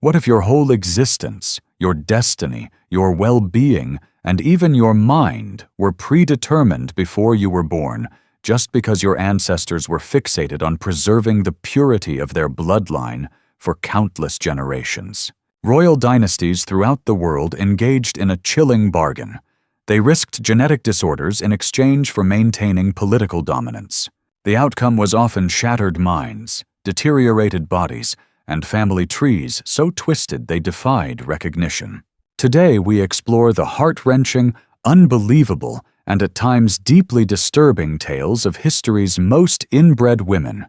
What if your whole existence, your destiny, your well-being, and even your mind were predetermined before you were born, just because your ancestors were fixated on preserving the purity of their bloodline for countless generations? Royal dynasties throughout the world engaged in a chilling bargain. They risked genetic disorders in exchange for maintaining political dominance. The outcome was often shattered minds, deteriorated bodies, and family trees so twisted they defied recognition. Today, we explore the heart-wrenching, unbelievable, and at times deeply disturbing tales of history's most inbred women.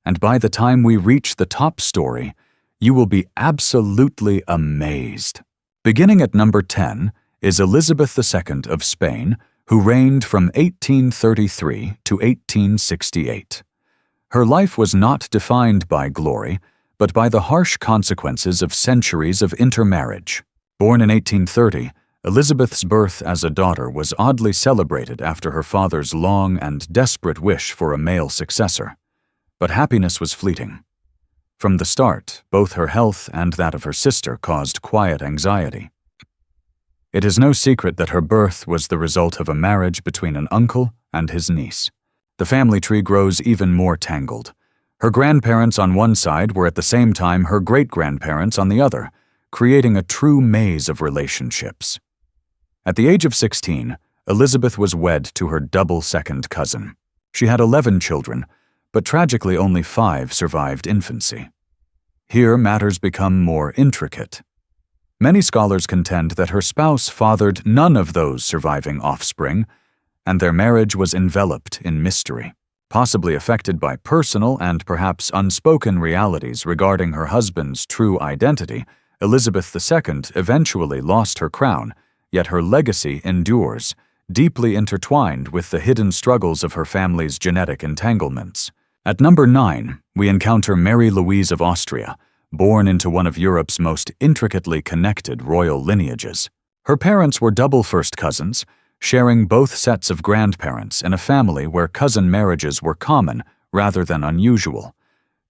And by the time we reach the top story, you will be absolutely amazed. Beginning at number 10 is Elizabeth II of Spain, who reigned from 1833 to 1868. Her life was not defined by glory, but by the harsh consequences of centuries of intermarriage. Born in 1830, Elizabeth's birth as a daughter was oddly celebrated after her father's long and desperate wish for a male successor. But happiness was fleeting. From the start, both her health and that of her sister caused quiet anxiety. It is no secret that her birth was the result of a marriage between an uncle and his niece. The family tree grows even more tangled. Her grandparents on one side were at the same time her great-grandparents on the other, creating a true maze of relationships. At the age of 16, Elizabeth was wed to her double second cousin. She had 11 children, but tragically only 5 survived infancy. Here matters become more intricate. Many scholars contend that her spouse fathered none of those surviving offspring, and their marriage was enveloped in mystery. Possibly affected by personal and perhaps unspoken realities regarding her husband's true identity, Elizabeth II eventually lost her crown, yet her legacy endures, deeply intertwined with the hidden struggles of her family's genetic entanglements. At number 9, we encounter Mary Louise of Austria, born into one of Europe's most intricately connected royal lineages. Her parents were double first cousins, sharing both sets of grandparents in a family where cousin marriages were common rather than unusual.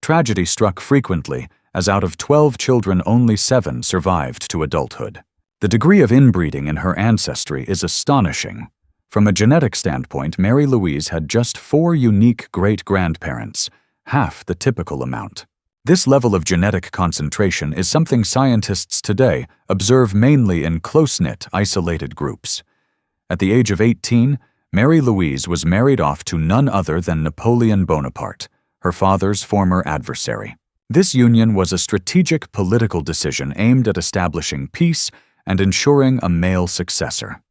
Tragedy struck frequently, as out of 12 children only 7 survived to adulthood. The degree of inbreeding in her ancestry is astonishing. From a genetic standpoint, Mary Louise had just 4 unique great-grandparents, half the typical amount. This level of genetic concentration is something scientists today observe mainly in close-knit, isolated groups. At the age of 18, Mary Louise was married off to none other than Napoleon Bonaparte, her father's former adversary. This union was a strategic political decision aimed at establishing peace and ensuring a male successor.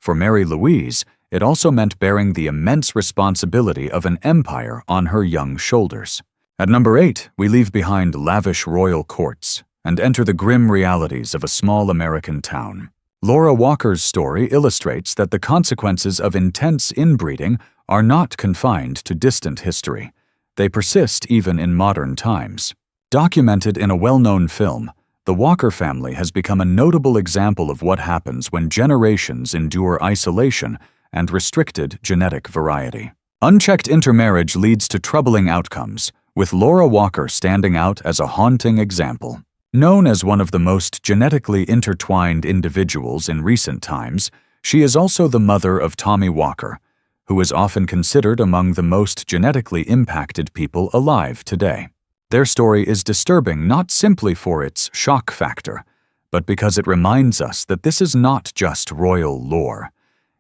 For Mary Louise, it also meant bearing the immense responsibility of an empire on her young shoulders. At number 8, we leave behind lavish royal courts and enter the grim realities of a small American town. Laura Walker's story illustrates that the consequences of intense inbreeding are not confined to distant history. They persist even in modern times. Documented in a well-known film, the Walker family has become a notable example of what happens when generations endure isolation and restricted genetic variety. Unchecked intermarriage leads to troubling outcomes, with Laura Walker standing out as a haunting example. Known as one of the most genetically intertwined individuals in recent times, she is also the mother of Tommy Walker, who is often considered among the most genetically impacted people alive today. Their story is disturbing not simply for its shock factor, but because it reminds us that this is not just royal lore.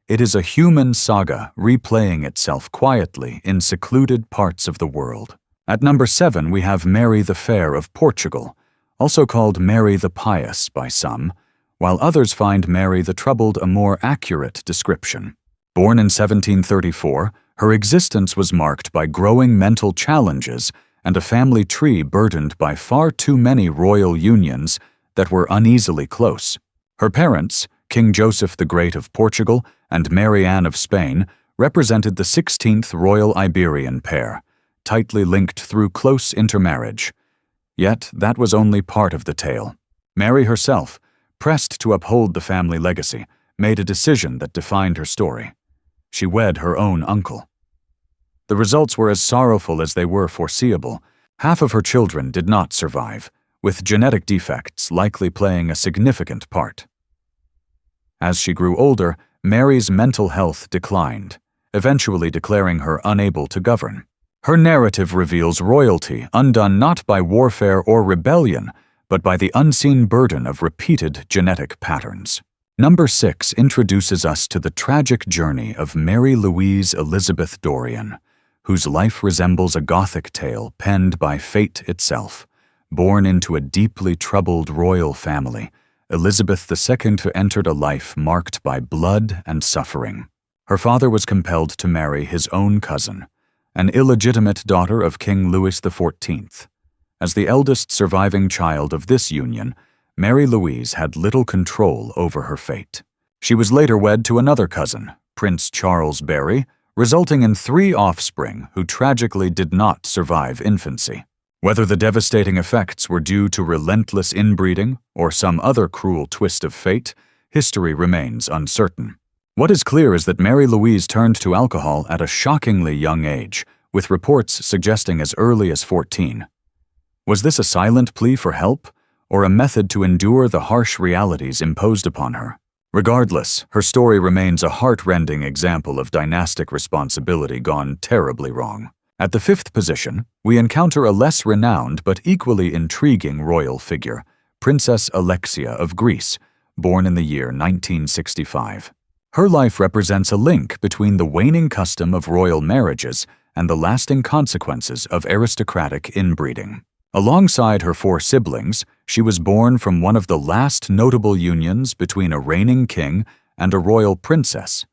It is a human saga replaying itself quietly in secluded parts of the world. At number 7, we have Mary the Fair of Portugal, also called Mary the Pious by some, while others find Mary the Troubled a more accurate description. Born in 1734, her existence was marked by growing mental challenges and a family tree burdened by far too many royal unions that were uneasily close. Her parents, King Joseph the Great of Portugal and Mary Anne of Spain, represented the 16th Royal Iberian pair, tightly linked through close intermarriage. Yet that was only part of the tale. Mary herself, pressed to uphold the family legacy, made a decision that defined her story. She wed her own uncle. The results were as sorrowful as they were foreseeable. Half of her children did not survive, with genetic defects likely playing a significant part. As she grew older, Mary's mental health declined, eventually declaring her unable to govern. Her narrative reveals royalty undone not by warfare or rebellion, but by the unseen burden of repeated genetic patterns. Number 6 introduces us to the tragic journey of Mary Louise Elizabeth Dorian, whose life resembles a Gothic tale penned by fate itself. Born into a deeply troubled royal family, Elizabeth II entered a life marked by blood and suffering. Her father was compelled to marry his own cousin, an illegitimate daughter of King Louis XIV. As the eldest surviving child of this union, Mary Louise had little control over her fate. She was later wed to another cousin, Prince Charles Barry, resulting in 3 offspring who tragically did not survive infancy. Whether the devastating effects were due to relentless inbreeding or some other cruel twist of fate, history remains uncertain. What is clear is that Mary Louise turned to alcohol at a shockingly young age, with reports suggesting as early as 14. Was this a silent plea for help, or a method to endure the harsh realities imposed upon her? Regardless, her story remains a heart-rending example of dynastic responsibility gone terribly wrong. At the 5th position, we encounter a less renowned but equally intriguing royal figure, Princess Alexia of Greece, born in the year 1965. Her life represents a link between the waning custom of royal marriages and the lasting consequences of aristocratic inbreeding. Alongside her 4 siblings, she was born from one of the last notable unions between a reigning king and a royal princess.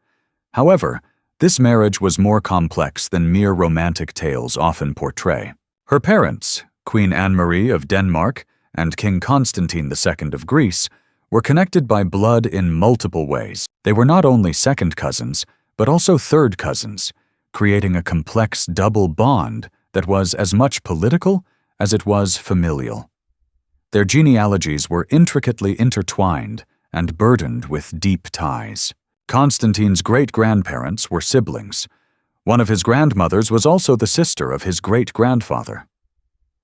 However, this marriage was more complex than mere romantic tales often portray. Her parents, Queen Anne-Marie of Denmark and King Constantine II of Greece, were connected by blood in multiple ways. They were not only second cousins, but also third cousins, creating a complex double bond that was as much political as it was familial. Their genealogies were intricately intertwined and burdened with deep ties. Constantine's great-grandparents were siblings. One of his grandmothers was also the sister of his great-grandfather.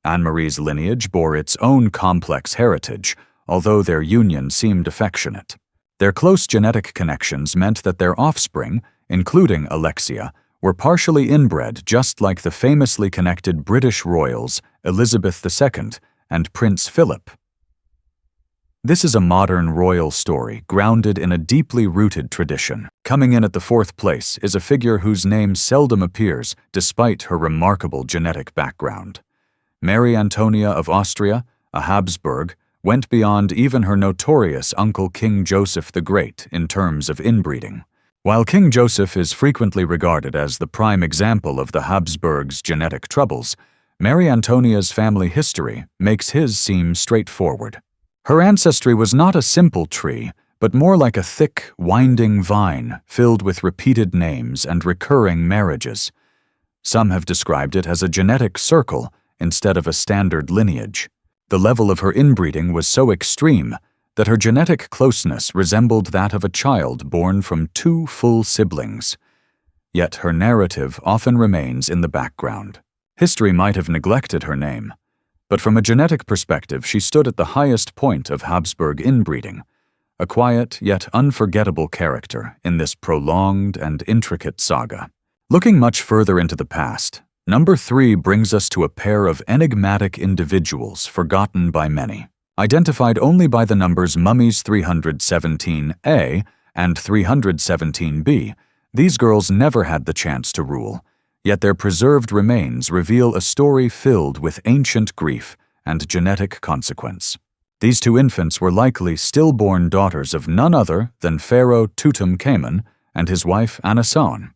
Anne-Marie's lineage bore its own complex heritage, although their union seemed affectionate. Their close genetic connections meant that their offspring, including Alexia, were partially inbred, just like the famously connected British royals Elizabeth II and Prince Philip. This is a modern royal story grounded in a deeply rooted tradition. Coming in at the 4th place is a figure whose name seldom appears despite her remarkable genetic background. Mary Antonia of Austria, a Habsburg, went beyond even her notorious uncle King Joseph the Great in terms of inbreeding. While King Joseph is frequently regarded as the prime example of the Habsburgs' genetic troubles, Mary Antonia's family history makes his seem straightforward. Her ancestry was not a simple tree, but more like a thick, winding vine filled with repeated names and recurring marriages. Some have described it as a genetic circle instead of a standard lineage. The level of her inbreeding was so extreme that her genetic closeness resembled that of a child born from 2 full siblings. Yet her narrative often remains in the background. History might have neglected her name, but from a genetic perspective she stood at the highest point of Habsburg inbreeding, a quiet yet unforgettable character in this prolonged and intricate saga. Looking much further into the past, number 3 brings us to a pair of enigmatic individuals forgotten by many. Identified only by the numbers mummies 317A and 317B, these girls never had the chance to rule, yet their preserved remains reveal a story filled with ancient grief and genetic consequence. These 2 infants were likely stillborn daughters of none other than Pharaoh Tutankhamun and his wife Anasaon,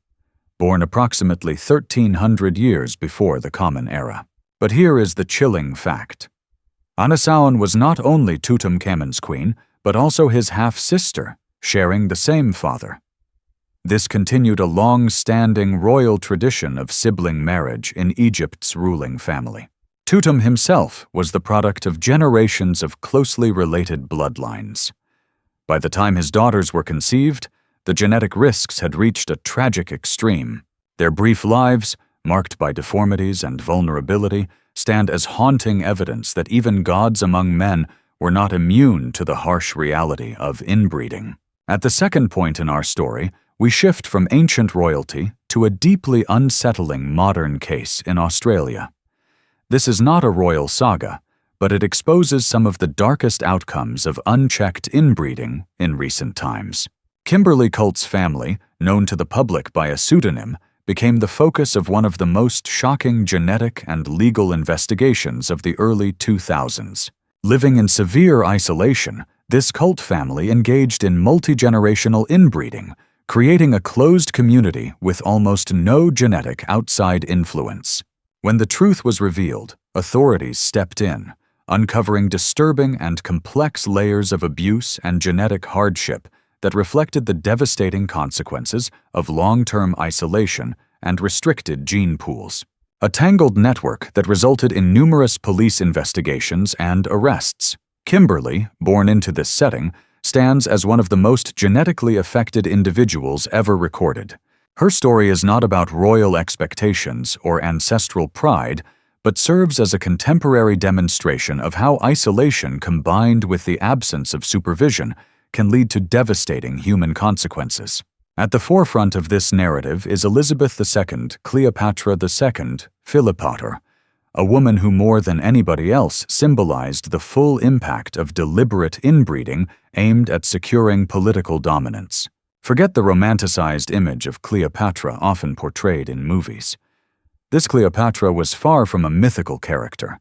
born approximately 1,300 years before the Common Era. But here is the chilling fact. Anasaon was not only Tutankhamun's queen, but also his half-sister, sharing the same father. This continued a long-standing royal tradition of sibling marriage in Egypt's ruling family. Tutum himself was the product of generations of closely related bloodlines. By the time his daughters were conceived, the genetic risks had reached a tragic extreme. Their brief lives, marked by deformities and vulnerability, stand as haunting evidence that even gods among men were not immune to the harsh reality of inbreeding. At the second point in our story, we shift from ancient royalty to a deeply unsettling modern case in Australia. This is not a royal saga, but it exposes some of the darkest outcomes of unchecked inbreeding in recent times. Kimberly Colt's family, known to the public by a pseudonym, became the focus of one of the most shocking genetic and legal investigations of the early 2000s. Living in severe isolation, this Colt family engaged in multi-generational inbreeding, creating a closed community with almost no genetic outside influence. When the truth was revealed, authorities stepped in, uncovering disturbing and complex layers of abuse and genetic hardship that reflected the devastating consequences of long-term isolation and restricted gene pools. A tangled network that resulted in numerous police investigations and arrests. Kimberly, born into this setting, stands as one of the most genetically affected individuals ever recorded. Her story is not about royal expectations or ancestral pride, but serves as a contemporary demonstration of how isolation combined with the absence of supervision can lead to devastating human consequences. At the forefront of this narrative is Elizabeth II, Cleopatra II, Philopator, a woman who more than anybody else symbolized the full impact of deliberate inbreeding aimed at securing political dominance. Forget the romanticized image of Cleopatra often portrayed in movies. This Cleopatra was far from a mythical character.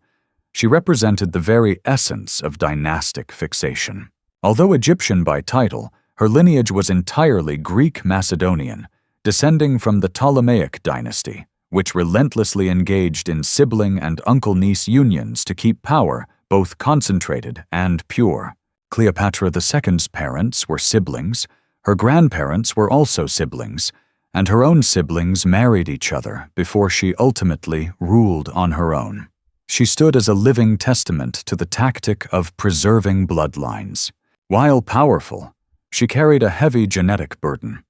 She represented the very essence of dynastic fixation. Although Egyptian by title, her lineage was entirely Greek-Macedonian, descending from the Ptolemaic dynasty, which relentlessly engaged in sibling and uncle-niece unions to keep power both concentrated and pure. Cleopatra II's parents were siblings, her grandparents were also siblings, and her own siblings married each other before she ultimately ruled on her own. She stood as a living testament to the tactic of preserving bloodlines. While powerful, she carried a heavy genetic burden.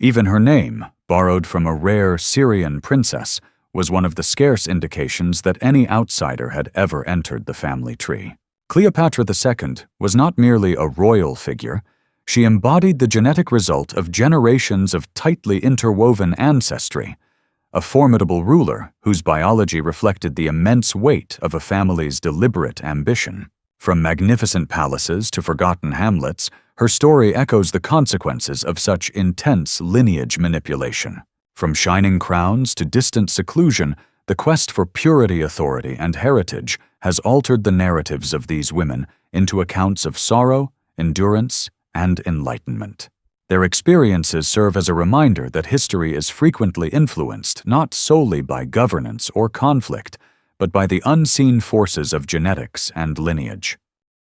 Even her name, borrowed from a rare Syrian princess, was one of the scarce indications that any outsider had ever entered the family tree. Cleopatra II was not merely a royal figure, she embodied the genetic result of generations of tightly interwoven ancestry, a formidable ruler whose biology reflected the immense weight of a family's deliberate ambition. From magnificent palaces to forgotten hamlets, her story echoes the consequences of such intense lineage manipulation. From shining crowns to distant seclusion, the quest for purity, authority, and heritage has altered the narratives of these women into accounts of sorrow, endurance, and enlightenment. Their experiences serve as a reminder that history is frequently influenced not solely by governance or conflict, but by the unseen forces of genetics and lineage.